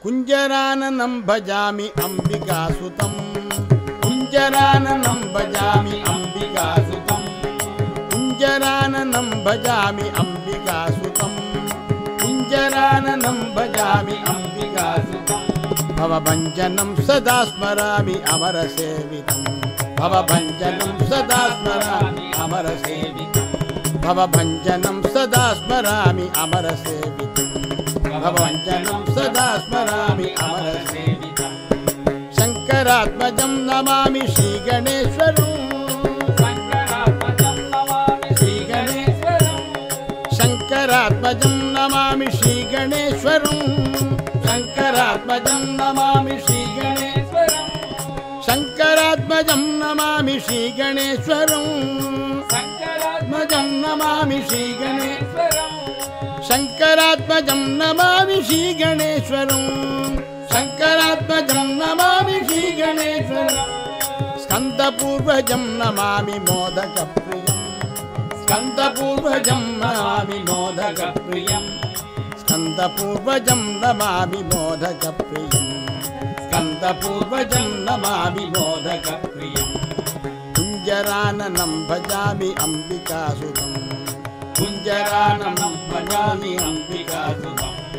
कुञ्जराननं भजामि अम्बिकासुतं कुञ्जराननं भजामि अम्बिकासुतं कुञ्जराननं भजामि अम्बिकासुतं कुञ्जराननं भजामि अम्बिकासुतं भवभञ्जनं सदा स्मरामि अमरसेवितं भवभञ्जनं सदा स्मरामि अमरसेवितं भवभञ्जनं सदा स्मरामि अमरसेवितं भवभञ्जनं सदा स्मरामि अमरसेवितं शङ्करात्मजं नमामि श्रीगणेश्वरं शङ्करात्मजं नमामि श्रीगणेश्वरं शङ्करात्मजं नमामि श्रीगणेश्वरं शङ्करात्मजं नमामि श्रीगणेश्वरं शङ्करात्मजं नमामि श्रीगणेश्वरं शङ्करात्मजं नमामि श्रीगणेश्वरं शङ्करात्मजं नमामि श्रीगणेश्वरं स्कन्दपूर्वजं नमामि मोदकप्रियं स्कन्दपूर्वजं नमामि मोदकप्रियं स्कन्दपूर्वजं नमामि मोदकप्रियं स्कन्दपूर्वजं नमामि मोदकप्रियं कुञ्जराननं भजामि अम्बिकासुतं कुञ्जराननं भजामि अम्बिकासुतं